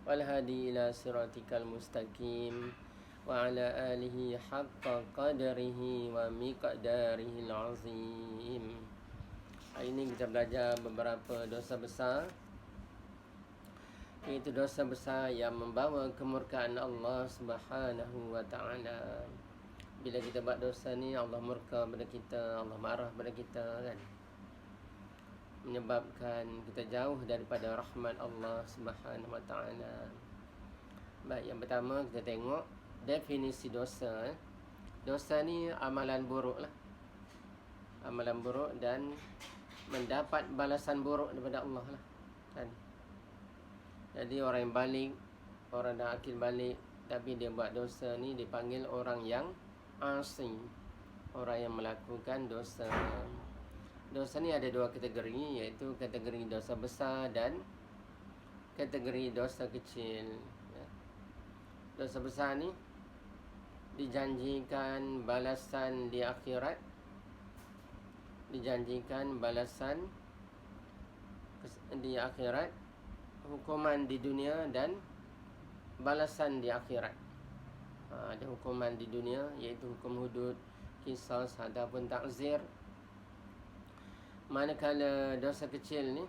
والهادي إلى صراطك المستقيم وعلى آله حق قدره ومقداره العظيم. Hari ini kita belajar beberapa dosa besar, iaitu dosa besar yang membawa kemurkaan Allah Subhanahu wa ta'ala. Bila kita buat dosa ni, Allah murka pada kita, Allah marah pada kita kan, menyebabkan kita jauh daripada rahmat Allah Subhanahu wa ta'ala. Baik, yang pertama kita tengok definisi dosa. Dosa ni amalan buruk lah, amalan buruk dan mendapat balasan buruk daripada Allah lah kan. Jadi orang yang balik, orang dah akil balik tapi dia buat dosa ni dipanggil orang yang asi, orang yang melakukan dosa. Dosa ni ada dua kategori, iaitu kategori dosa besar dan kategori dosa kecil ya. Dosa besar ni dijanjikan balasan di akhirat, dijanjikan balasan di akhirat, hukuman di dunia dan balasan di akhirat. Ada hukuman di dunia iaitu hukum hudud, qisas ataupun takzir. Manakala dosa kecil ni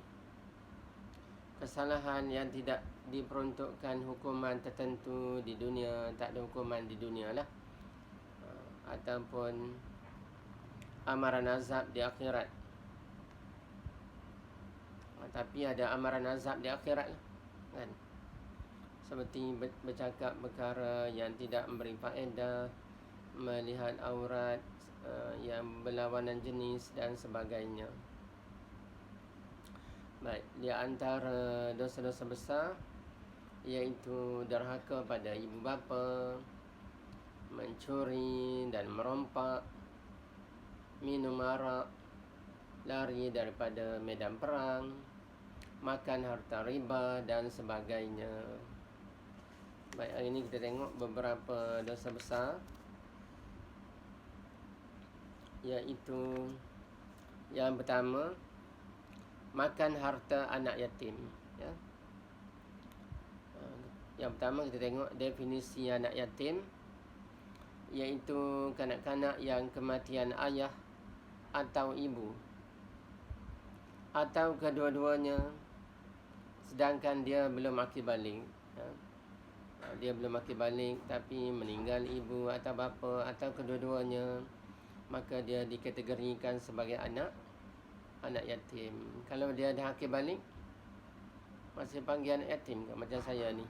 kesalahan yang tidak diperuntukkan hukuman tertentu di dunia, tak ada hukuman di dunia lah, ataupun amaran azab di akhirat. Tapi ada amaran azab di akhirat lah kan. Seperti bercakap perkara yang tidak memberi faedah, melihat aurat yang berlawanan jenis dan sebagainya. Baik, di antara dosa-dosa besar iaitu derhaka pada ibu bapa, mencuri dan merompak, minum arak, lari daripada medan perang, makan harta riba dan sebagainya. Baik, hari ini kita tengok beberapa dosa besar, iaitu yang pertama, makan harta anak yatim ya. Yang pertama kita tengok definisi anak yatim, iaitu kanak-kanak yang kematian ayah atau ibu atau kedua-duanya sedangkan dia belum akil balik ya. Dia belum akil balik tapi meninggal ibu atau bapa atau kedua-duanya, maka dia dikategorikan sebagai anak yatim. Kalau dia dah akil balik, masih panggil anak yatim kan? Macam saya ni,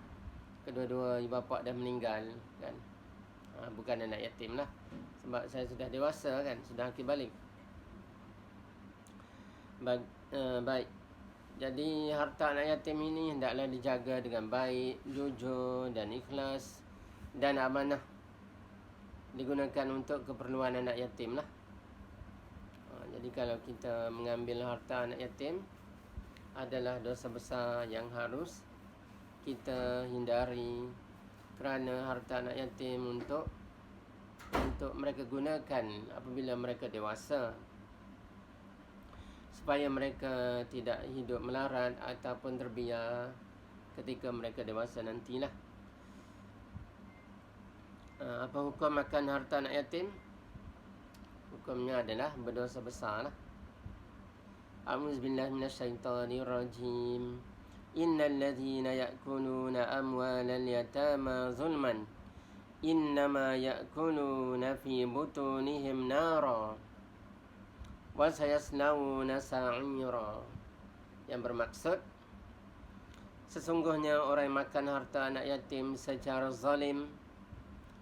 kedua-dua ibu bapa dah meninggal kan, bukan anak yatim lah, sebab saya sudah dewasa kan, sudah akil balik. Baik. Jadi harta anak yatim ini hendaklah dijaga dengan baik, jujur dan ikhlas, dan amanah digunakan untuk keperluan anak yatim lah. Jadi kalau kita mengambil harta anak yatim adalah dosa besar yang harus kita hindari, kerana harta anak yatim untuk mereka gunakan apabila mereka dewasa, supaya mereka tidak hidup melarat ataupun terbiar ketika mereka dewasa nantilah. Apa hukum makan harta anak yatim? Hukumnya adalah berdosa besar lah. A'udzubillahi minasyaitonirrajim. Innal ladzina ya'kuluna amwalal yatama zulman innama ya'kuluna fi butunihim nara wa sayaslawna sa'ira. Yang bermaksud, sesungguhnya orang yang makan harta anak yatim secara zalim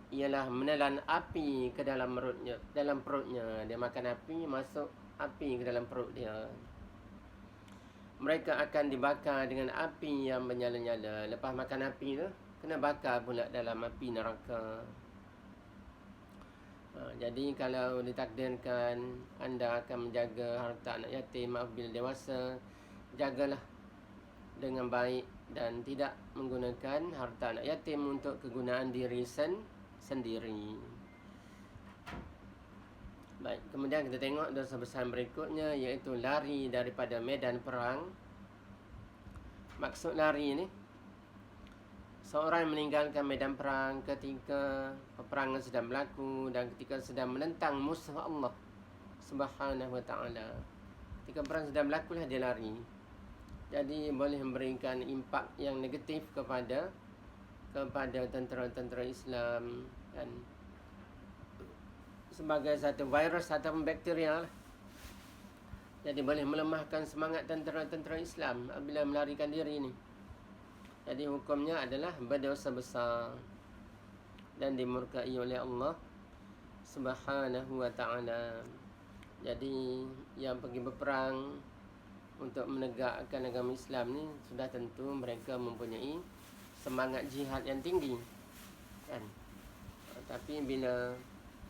ialah menelan api ke dalam perutnya. Dia makan api, masuk api ke dalam perut dia. Mereka akan dibakar dengan api yang menyala-nyala. Lepas makan api tu, kena bakar pula dalam api neraka. Jadi kalau ditakdirkan anda akan menjaga harta anak yatim apabila dewasa, jagalah dengan baik dan tidak menggunakan harta anak yatim untuk kegunaan diri sendiri. Baik, kemudian kita tengok dosa besar berikutnya, iaitu lari daripada medan perang. Maksud lari ni seorang meninggalkan medan perang ketika peperangan sedang berlaku dan ketika sedang menentang musuh Allah Subhanahu wa ta'ala. Ketika perang sedang berlaku lah dia lari. Jadi boleh memberikan impak yang negatif kepada tentera-tentera Islam, kan, sebagai satu virus ataupun bakteria lah. Jadi boleh melemahkan semangat tentera-tentera Islam apabila melarikan diri ni. Jadi hukumnya adalah berdosa besar dan dimurkai oleh Allah Subhanahu wa ta'ala. Jadi yang pergi berperang untuk menegakkan agama Islam ni sudah tentu mereka mempunyai semangat jihad yang tinggi, kan. Tapi bila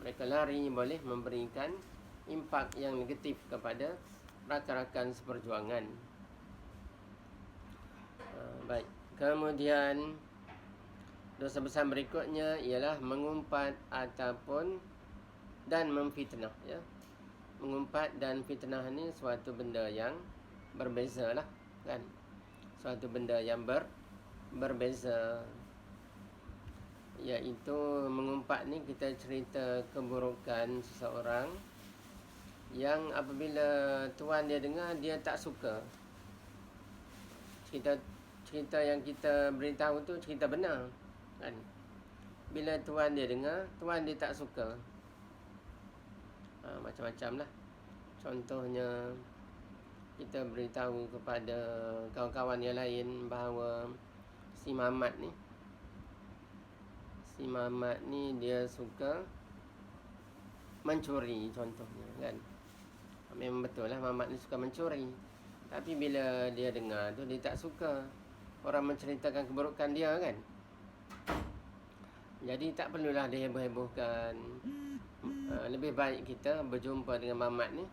mereka lari boleh memberikan impak yang negatif kepada rakan-rakan seperjuangan. Baik. Kemudian dosa besar berikutnya ialah mengumpat ataupun dan memfitnah, ya. Mengumpat dan fitnah ni suatu benda yang berbeza lah, kan. Suatu benda yang berbeza. Iaitu mengumpat ni kita cerita keburukan seseorang yang apabila tuan dia dengar dia tak suka. Cerita yang kita beritahu tu cerita benar, kan. Bila tuan dia dengar, tuan dia tak suka. Macam-macam lah. Contohnya kita beritahu kepada kawan-kawan yang lain bahawa si Mamat ni dia suka mencuri, contohnya, kan. Memang betul lah Mamat ni suka mencuri. Tapi bila dia dengar tu dia tak suka orang menceritakan keburukan dia, kan. Jadi tak perlulah dia heboh-hebohkan. Lebih baik kita berjumpa dengan Mamat ni,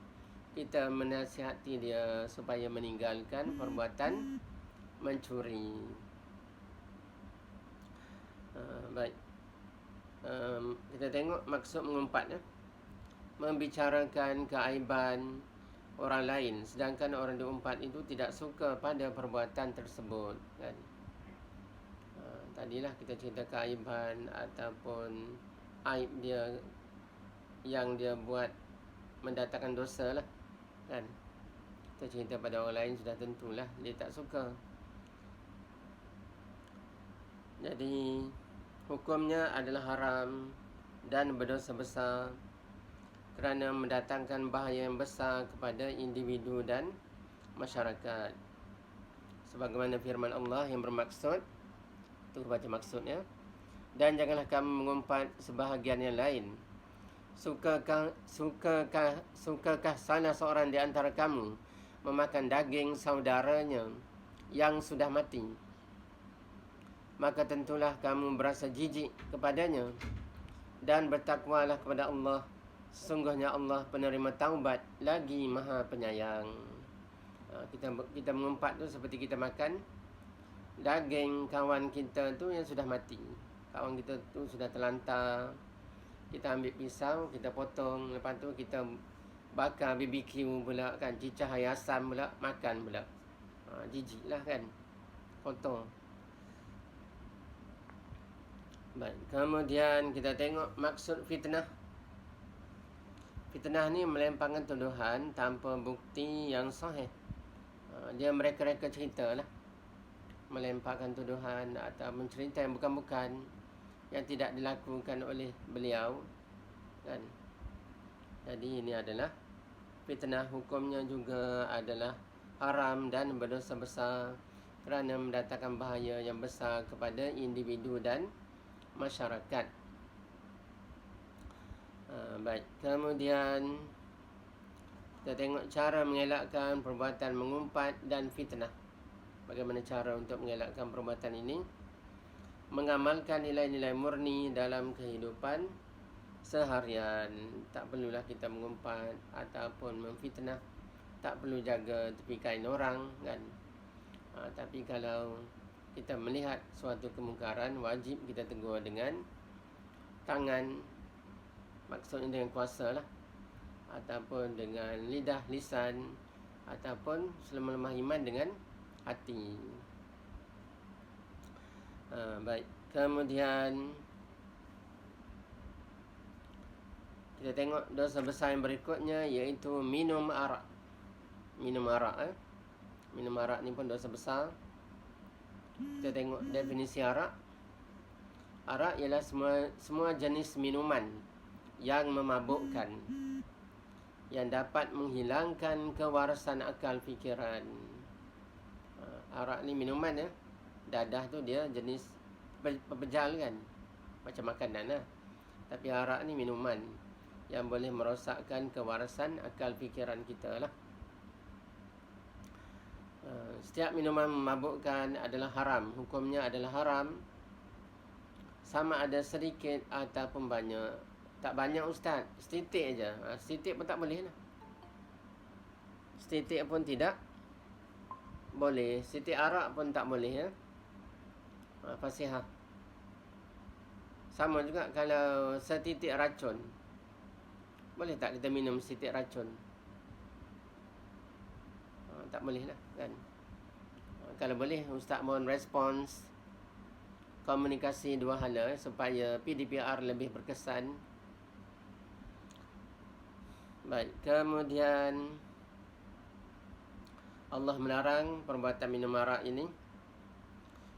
kita menasihati dia supaya meninggalkan perbuatan mencuri. Baik. Kita tengok maksud mengumpat, ya. Membicarakan keaiban orang lain sedangkan orang diumpat itu tidak suka pada perbuatan tersebut, kan. Tadilah kita cerita keaiban ataupun aib dia yang dia buat mendatangkan dosa lah, kan. Kita cerita pada orang lain sudah tentulah dia tak suka. Jadi hukumnya adalah haram dan berdosa besar kerana mendatangkan bahaya yang besar kepada individu dan masyarakat. Sebagaimana firman Allah yang bermaksud, tu baca maksudnya, dan janganlah kamu mengumpat sebahagian yang lain. Sukakah salah seorang di antara kamu memakan daging saudaranya yang sudah mati? Maka tentulah kamu berasa jijik kepadanya dan bertakwalah kepada Allah. Sesungguhnya Allah penerima taubat lagi Maha Penyayang. Kita mengumpat tu seperti kita makan daging kawan kita tu yang sudah mati. Kawan kita tu sudah terlantar. Kita ambil pisau, kita potong, lepas tu kita bakar BBQ pula, kan, cicah air asam pula, makan pula. Jijik lah, kan, kotor. Baik, kemudian kita tengok maksud fitnah. Fitnah ni melemparkan tuduhan tanpa bukti yang sahih. Dia mereka-reka cerita lah, melemparkan tuduhan atau mencerita yang bukan-bukan, yang tidak dilakukan oleh beliau, kan. Jadi ini adalah fitnah. Hukumnya juga adalah haram dan berdosa besar kerana mendatangkan bahaya yang besar kepada individu dan masyarakat. Baik, kemudian kita tengok cara mengelakkan perbuatan mengumpat dan fitnah. Bagaimana cara untuk mengelakkan perbuatan ini? Mengamalkan nilai-nilai murni dalam kehidupan seharian. Tak perlulah kita mengumpat ataupun memfitnah. Tak perlu jaga tepi kain orang, kan. Tapi kalau kita melihat suatu kemungkaran, wajib kita tegur dengan tangan, maksudnya dengan kuasa lah, ataupun dengan lidah, lisan, ataupun selemah-lemah iman dengan hati. Baik. Kemudian kita tengok dosa besar yang berikutnya, iaitu minum arak. Minum arak. Minum arak ni pun dosa besar. Kita tengok definisi arak. Arak ialah semua jenis minuman yang memabukkan, yang dapat menghilangkan kewarasan akal fikiran. Arak ni minuman ya. Dadah tu dia jenis pepejal kan, macam makanan lah. Tapi arak ni minuman yang boleh merosakkan kewarasan akal fikiran kita lah. Setiap minuman memabukkan adalah haram. Hukumnya adalah haram, sama ada sedikit ataupun banyak. Tak banyak ustaz, setitik aja. Setitik pun tak boleh lah. Setitik pun tidak boleh. Setitik arak pun tak boleh ya. Fasihah. Sama juga kalau setitik racun. Boleh tak kita minum setitik racun? Tak boleh lah kan. Kalau boleh, ustaz mohon respons komunikasi dua hala supaya PDPR lebih berkesan. Baik, kemudian Allah melarang perbuatan minum arak ini.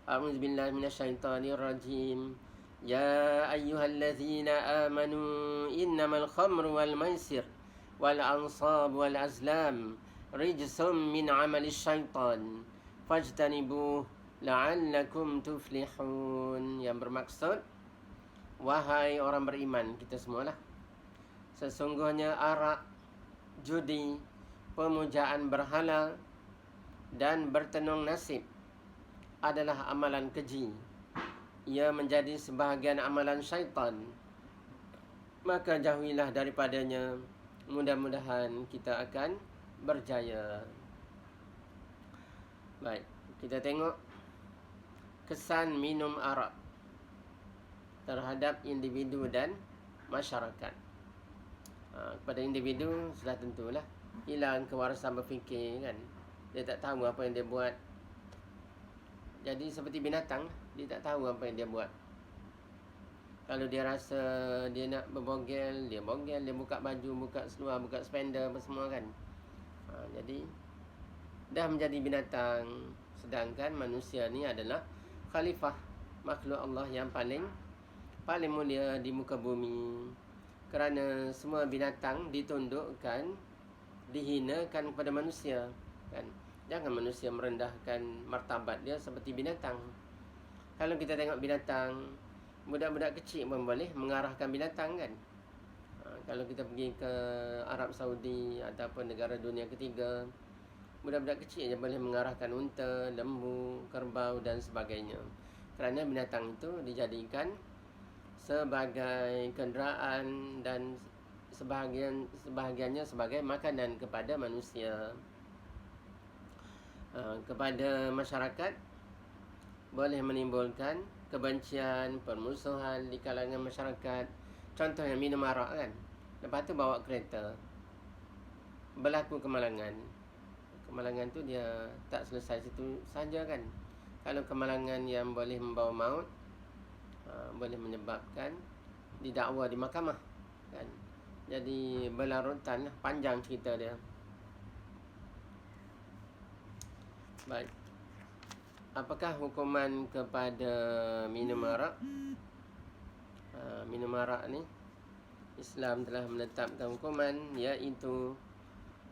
A'udzubillahi minasyaitonirrajim. Ya ayyuhallazina amanu innamal khamru wal maisir wal ansab wal azlam rijsum min amali syaitan fajtanibuh la'allakum tuflihun. Yang bermaksud, wahai orang beriman, kita semualah, sesungguhnya arak, judi, pemujaan berhala dan bertenung nasib adalah amalan keji. Ia menjadi sebahagian amalan syaitan. Maka jauhilah daripadanya. Mudah-mudahan kita akan berjaya. Baik, kita tengok kesan minum arak terhadap individu dan masyarakat. Kepada individu sudah tentulah hilang kewarasan berfikir kan. Dia tak tahu apa yang dia buat. Jadi seperti binatang, dia tak tahu apa yang dia buat. Kalau dia rasa dia nak berbogel, dia bogel, dia buka baju, buka seluar, buka spender apa semua kan. Jadi dah menjadi binatang. Sedangkan manusia ni adalah khalifah, makhluk Allah yang paling mulia di muka bumi. Kerana semua binatang ditundukkan, dihinakan kepada manusia kan. Jangan manusia merendahkan martabat dia seperti binatang. Kalau kita tengok binatang, budak-budak kecil pun boleh mengarahkan binatang kan. Kalau kita pergi ke Arab Saudi ataupun negara dunia ketiga, budak-budak kecil je boleh mengarahkan unta, lembu, kerbau dan sebagainya. Kerana binatang itu dijadikan sebagai kenderaan dan sebahagiannya sebagai makanan kepada manusia. Kepada masyarakat boleh menimbulkan kebencian, permusuhan di kalangan masyarakat. Contohnya minum arak kan. Lepas tu bawa kereta, berlaku kemalangan. Kemalangan tu dia tak selesai situ saja kan. Kalau kemalangan yang boleh membawa maut, boleh menyebabkan didakwa di mahkamah kan. Jadi berlarutan lah, panjang cerita dia. Baik, apakah hukuman kepada minum arak? Minum arak ni Islam telah menetapkan hukuman, iaitu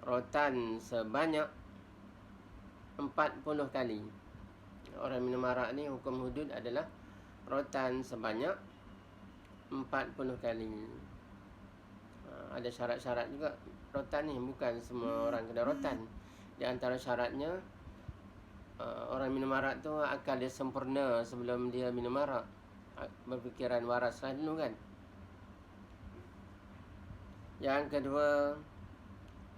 rotan sebanyak 40 kali. Orang minum arak ni hukum hudud adalah rotan sebanyak 40 kali. Ada syarat-syarat juga rotan ni. Bukan semua orang kena rotan. Di antara syaratnya, orang minum arak tu akal dia sempurna sebelum dia minum arak. Berfikiran waras lah dulu kan. Yang kedua,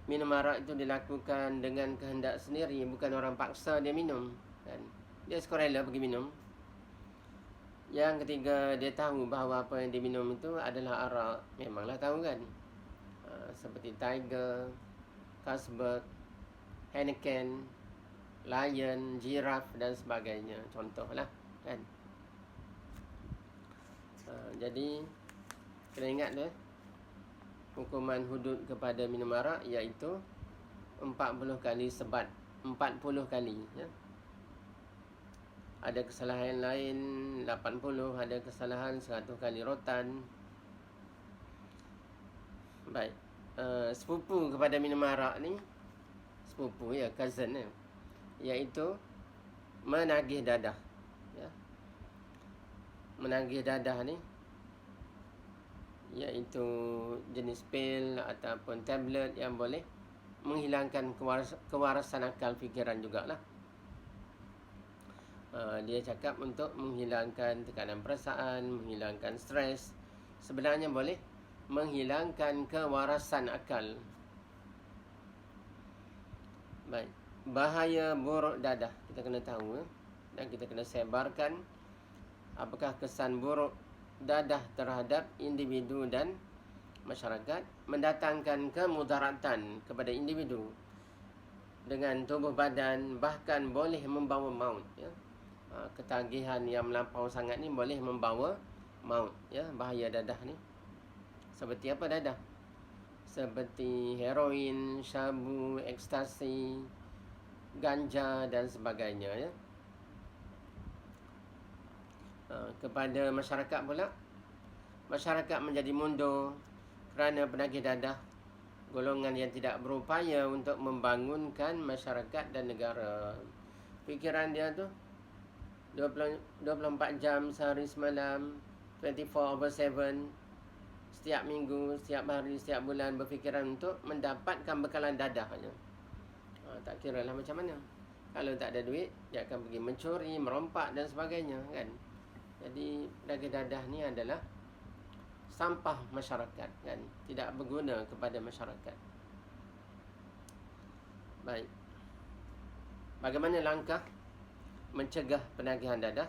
minum arak itu dilakukan dengan kehendak sendiri, bukan orang paksa dia minum kan. Dia sukarela pergi minum. Yang ketiga, dia tahu bahawa apa yang dia minum itu adalah arak. Memanglah tahu kan. Seperti Tiger, Carlsberg, Heineken, Lion, Giraffe dan sebagainya, contohlah kan. Jadi kena ingat tu, hukuman hudud kepada minum arak iaitu 40 kali sebat, 40 kali ya. Ada kesalahan lain 80, ada kesalahan 100 kali rotan. Baik. Sepupu kepada minum arak ni, sepupu ya, cousin ya, iaitu menagih dadah ya. Menagih dadah ni iaitu jenis pil ataupun tablet yang boleh menghilangkan kewarasan akal fikiran jugalah. Dia cakap untuk menghilangkan tekanan perasaan, menghilangkan stres. Sebenarnya boleh menghilangkan kewarasan akal. Baik. Bahaya buruk dadah kita kena tahu dan kita kena sebarkan apakah kesan buruk dadah terhadap individu dan masyarakat, mendatangkan kemudaratan kepada individu dengan tubuh badan, bahkan boleh membawa maut ya. Ketagihan yang melampau sangat ni boleh membawa maut ya. Bahaya dadah ni seperti apa dadah? Seperti heroin, syabu, ekstasi, ganja dan sebagainya ya. Kepada masyarakat pula, masyarakat menjadi mundur kerana penagih dadah, golongan yang tidak berupaya untuk membangunkan masyarakat dan negara. Fikiran dia tu 24 jam sehari semalam, 24/7, setiap minggu, setiap hari, setiap bulan berfikiran untuk mendapatkan bekalan dadah je. Tak kira lah macam mana. Kalau tak ada duit, dia akan pergi mencuri, merompak dan sebagainya kan. Jadi penagih dadah ni adalah sampah masyarakat kan, tidak berguna kepada masyarakat. Baik. Bagaimana langkah mencegah penagihan dadah?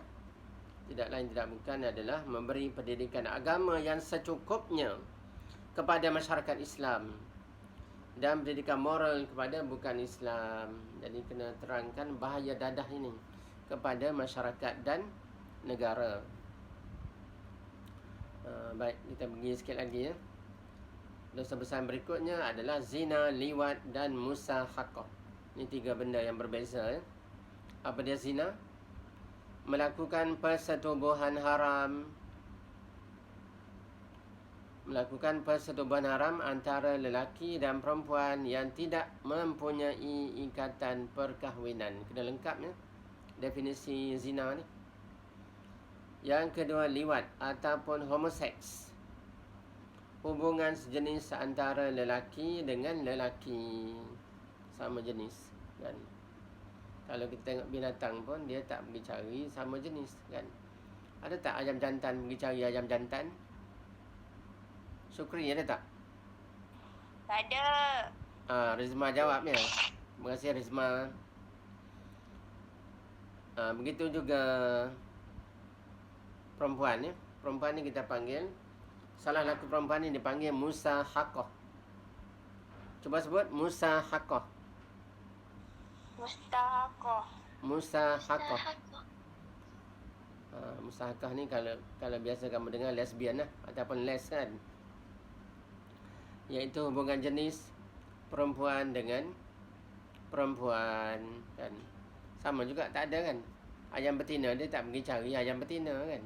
Tidak lain tidak bukan adalah memberi pendidikan agama yang secukupnya kepada masyarakat Islam dan pendidikan moral kepada bukan Islam. Jadi kena terangkan bahaya dadah ini kepada masyarakat dan negara. Baik, kita pergi sikit lagi ya. Dosa besar berikutnya adalah zina, liwat dan musahaqah. Ini 3 benda yang berbeza ya. Apa dia zina? Melakukan persetubuhan haram. Melakukan persetubuhan haram antara lelaki dan perempuan yang tidak mempunyai ikatan perkahwinan. Kena lengkap ya definisi zina ni. Yang kedua, liwat ataupun homoseks, hubungan sejenis antara lelaki dengan lelaki sama jenis kan. Kalau kita tengok binatang pun dia tak pergi cari sama jenis kan. Ada tak ayam jantan pergi cari ayam jantan? Syukri ada tak? Tak ada. Rizma jawabnya. Terima kasih Rizma. Begitu juga perempuan ya. Perempuan ni kita panggil, salah lelaki perempuan ni dipanggil musahaqah. Cuba sebut musahaqah. Mustahaqah. Musahaqah. Musahaqah ni kalau biasa kamu dengar lesbian lah ataupun les kan. Iaitu hubungan jenis perempuan dengan perempuan kan. Sama juga tak ada kan. Ayam betina dia tak pergi cari ayam betina kan.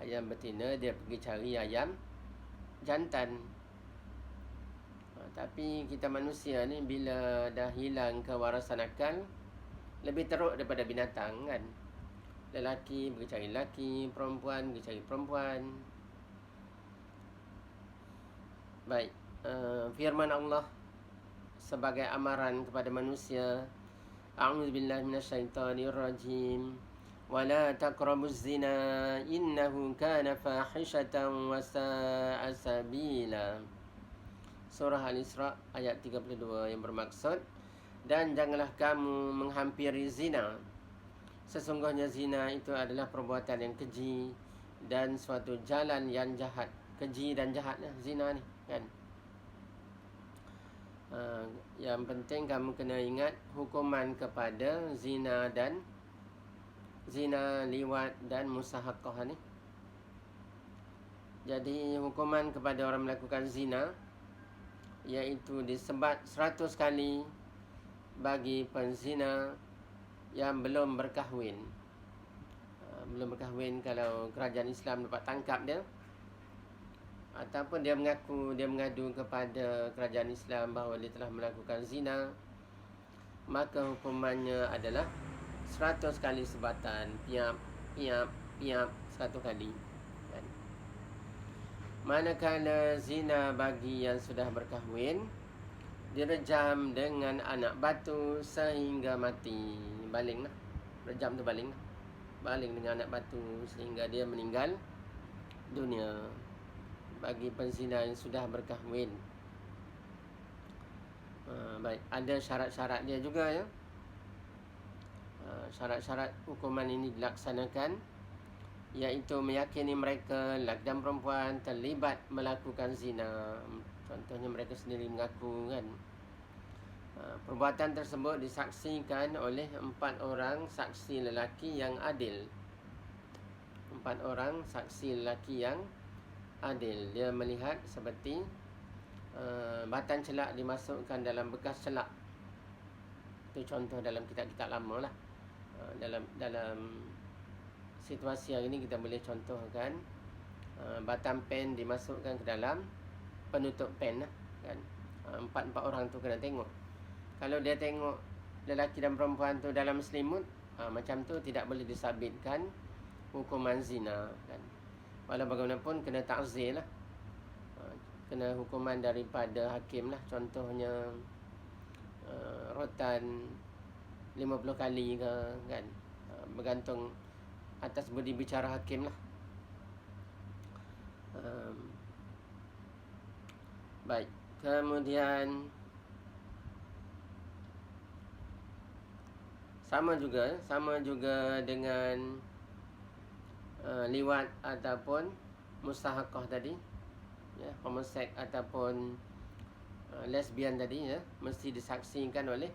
Ayam betina dia pergi cari ayam jantan. Tapi kita manusia ni bila dah hilang kewarasan akal, lebih teruk daripada binatang kan. Lelaki pergi cari lelaki, perempuan pergi cari perempuan. Baik, firman Allah sebagai amaran kepada manusia, a'udzubillahi minasyaitonirrajim, wala taqrabuz zina innahu kana fahishatan wa sa'a sabila. Surah Al-Isra ayat 32 yang bermaksud, dan janganlah kamu menghampiri zina. Sesungguhnya zina itu adalah perbuatan yang keji dan suatu jalan yang jahat. Keji dan jahatlah zina ni kan. Yang penting kamu kena ingat hukuman kepada zina dan zina, liwat dan musahaqah ni. Jadi hukuman kepada orang melakukan zina iaitu disebat 100 kali bagi penzina yang belum berkahwin. Belum berkahwin kalau kerajaan Islam dapat tangkap dia, ataupun dia mengadu kepada kerajaan Islam bahawa dia telah melakukan zina, maka hukumannya adalah 100 kali sebatan, piap 100 kali. Kan? Manakala zina bagi yang sudah berkahwin, direjam dengan anak batu sehingga mati. Baling lah. Rejam tu baling lah. Baling dengan anak batu sehingga dia meninggal dunia. Bagi penzina yang sudah berkahwin. Baik, ada syarat-syarat dia juga ya. Syarat-syarat hukuman ini dilaksanakan iaitu meyakini mereka lelaki dan perempuan terlibat melakukan zina. Contohnya mereka sendiri mengaku kan. Perbuatan tersebut disaksikan oleh 4 orang saksi lelaki yang adil. 4 orang saksi lelaki yang adil. Dia melihat seperti batan celak dimasukkan dalam bekas celak. Itu contoh dalam kitab-kitab lama lah. Dalam situasi yang ini kita boleh contohkan batang pen dimasukkan ke dalam penutup pen lah, kan. 4 orang tu kena tengok. Kalau dia tengok lelaki dan perempuan tu dalam selimut, macam tu tidak boleh disabitkan hukuman zina, kan. Walau bagaimanapun kena ta'zir lah, kena hukuman daripada hakim lah. Contohnya rotan 50 kali ke, kan. Bergantung atas budi bicara hakim lah. Baik, kemudian sama juga dengan liwat ataupun mustahaqah tadi ya, homoseks ataupun lesbian tadi ya, mesti disaksikan oleh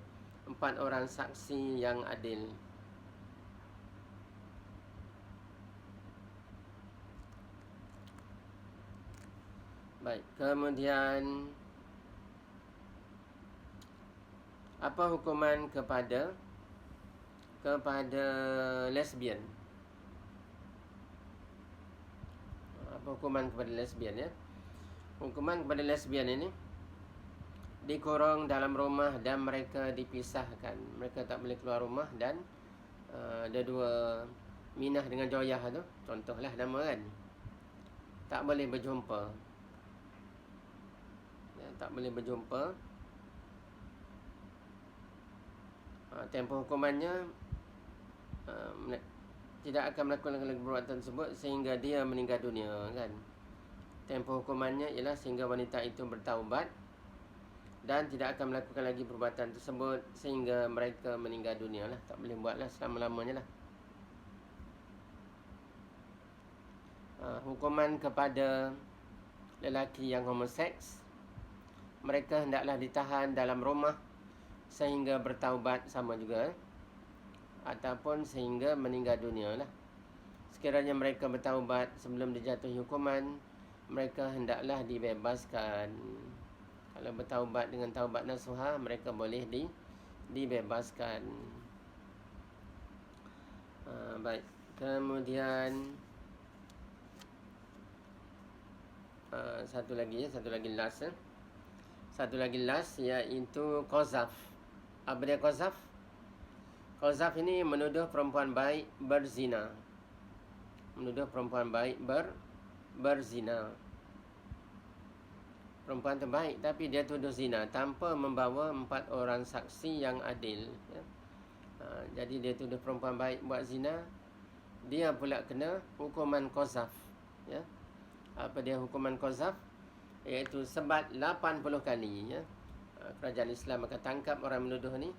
4 orang saksi yang adil. Baik, kemudian apa hukuman kepada lesbian? Apa hukuman kepada lesbian ya? Hukuman kepada lesbian ini dikurung dalam rumah dan mereka dipisahkan. Mereka tak boleh keluar rumah dan ada 2 Minah dengan Joyah tu, contohlah nama kan. Tak boleh berjumpa. Ya, tak boleh berjumpa. Tempoh hukumannya tidak akan melakukan perbuatan tersebut sehingga dia meninggal dunia, kan. Tempoh hukumannya ialah sehingga wanita itu bertaubat dan tidak akan melakukan lagi perbuatan tersebut sehingga mereka meninggal dunia lah. Tak boleh buatlah selama-lamanya lah. Hukuman kepada lelaki yang homoseks, mereka hendaklah ditahan dalam rumah sehingga bertaubat, sama juga, ataupun sehingga meninggal dunia lah. Sekiranya mereka bertaubat sebelum dijatuhi hukuman, mereka hendaklah dibebaskan. Kalau bertaubat dengan taubat nasuha, mereka boleh dibebaskan. Baik, kemudian satu lagi last Satu lagi last iaitu qazaf. Apa dia qazaf? Qazaf ini menuduh perempuan baik berzina. Menuduh perempuan baik berzina. Perempuan tu baik tapi dia tuduh zina tanpa membawa 4 orang saksi yang adil ya. Jadi dia tuduh perempuan baik buat zina, dia pula kena hukuman qazaf ya. Apa dia hukuman qazaf? Iaitu sebat 80 kali ya. Kerajaan Islam akan tangkap orang menuduh ni,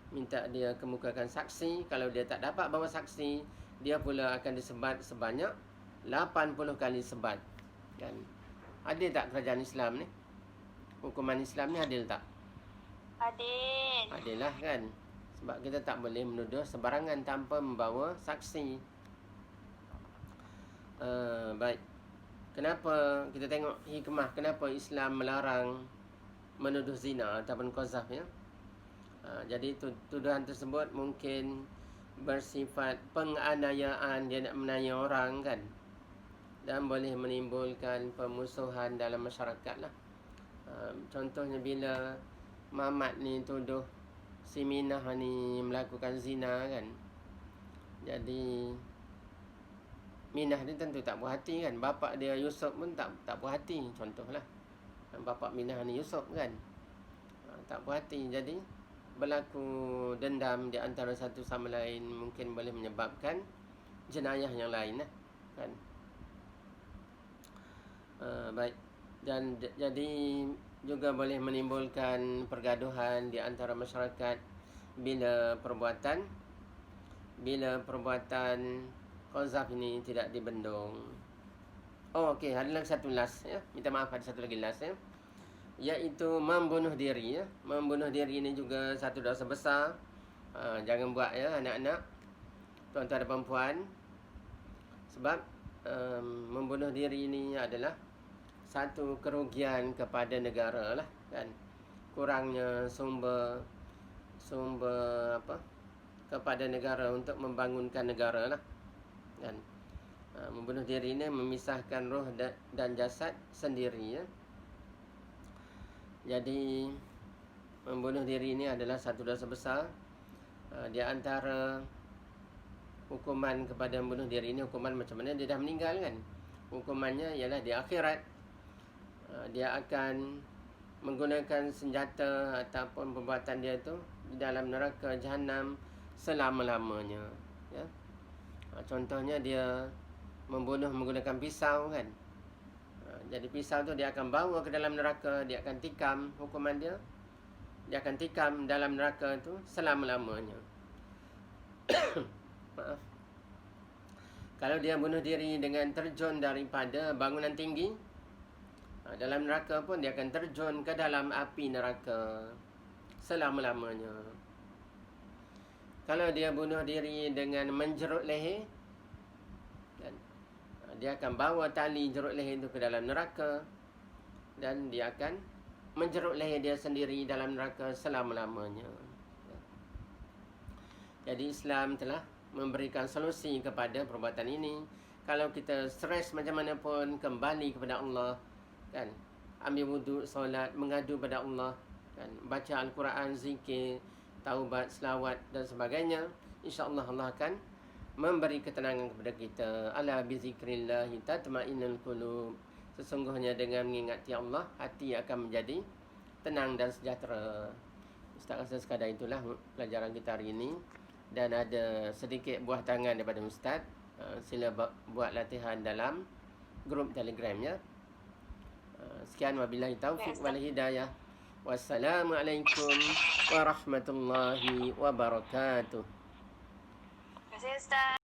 minta dia kemukakan saksi. Kalau dia tak dapat bawa saksi, dia pula akan disebat sebanyak 80 kali sebat, kan. Adil tak kerajaan Islam ni? Hukuman Islam ni adil tak? Adil. Adil lah, kan. Sebab kita tak boleh menuduh sebarangan tanpa membawa saksi. Baik, Kenapa kita tengok hikmah, kenapa Islam melarang menuduh zina ataupun qazaf ya. Jadi tuduhan tersebut mungkin bersifat penganiayaan, dia nak menanya orang kan, dan boleh menimbulkan permusuhan dalam masyarakat lah. Contohnya bila Mamat ni tuduh si Minah ni melakukan zina kan, jadi Minah ni tentu tak puas hati kan. Bapak dia Yusuf pun tak puas hati. Contohlah, bapak Minah ni Yusuf kan, tak puas hati. Jadi berlaku dendam di antara satu sama lain, mungkin boleh menyebabkan jenayah yang lain lah kan. Baik. Dan jadi juga boleh menimbulkan pergaduhan di antara masyarakat bila perbuatan qazaf ini tidak dibendung. Okey, ada lagi satu last ya. Minta maaf, ada satu lagi last ya. Iaitu membunuh diri ya. Membunuh diri ini juga satu dosa besar. Jangan buat ya anak-anak, tuan-tuan dan puan. Sebab membunuh diri ini adalah satu kerugian kepada negara lah kan. Kurangnya sumber kepada negara untuk membangunkan negara lah kan. Membunuh diri ini memisahkan roh dan jasad sendiri ya. Jadi membunuh diri ini adalah satu dosa besar. Di antara hukuman kepada membunuh diri ini, hukuman macam mana, dia dah meninggal kan. Hukumannya ialah di akhirat dia akan menggunakan senjata ataupun perbuatan dia itu di dalam neraka Jahanam selama-lamanya ya. Contohnya dia membunuh menggunakan pisau kan. Jadi pisau tu dia akan bawa ke dalam neraka, dia akan tikam, hukuman dia akan tikam dalam neraka tu selama-lamanya. Maaf. Kalau dia bunuh diri dengan terjun daripada bangunan tinggi, dalam neraka pun dia akan terjun ke dalam api neraka selama-lamanya. Kalau dia bunuh diri dengan menjerut leher, dia akan bawa tali jerut leher itu ke dalam neraka, dan dia akan menjerut leher dia sendiri dalam neraka selama-lamanya. Jadi Islam telah memberikan solusi kepada perbuatan ini. Kalau kita stres macam mana pun, kembali kepada Allah kan. Ambil wuduk, solat, mengadu pada Allah kan. Baca Al-Quran, zikir, taubat, selawat dan sebagainya. InsyaAllah Allah akan memberi ketenangan kepada kita. Ala bizikrillahi tatma'innul qulub. Sesungguhnya dengan mengingati Allah, hati akan menjadi tenang dan sejahtera. Ustaz rasa sekadar itulah pelajaran kita hari ini. Dan ada sedikit buah tangan daripada Ustaz. Sila buat latihan dalam grup Telegram ya. Sekian, wabillahi taufiq wal hidayah. Wassalamualaikum warahmatullahi wabarakatuh. Terima kasih Ustaz.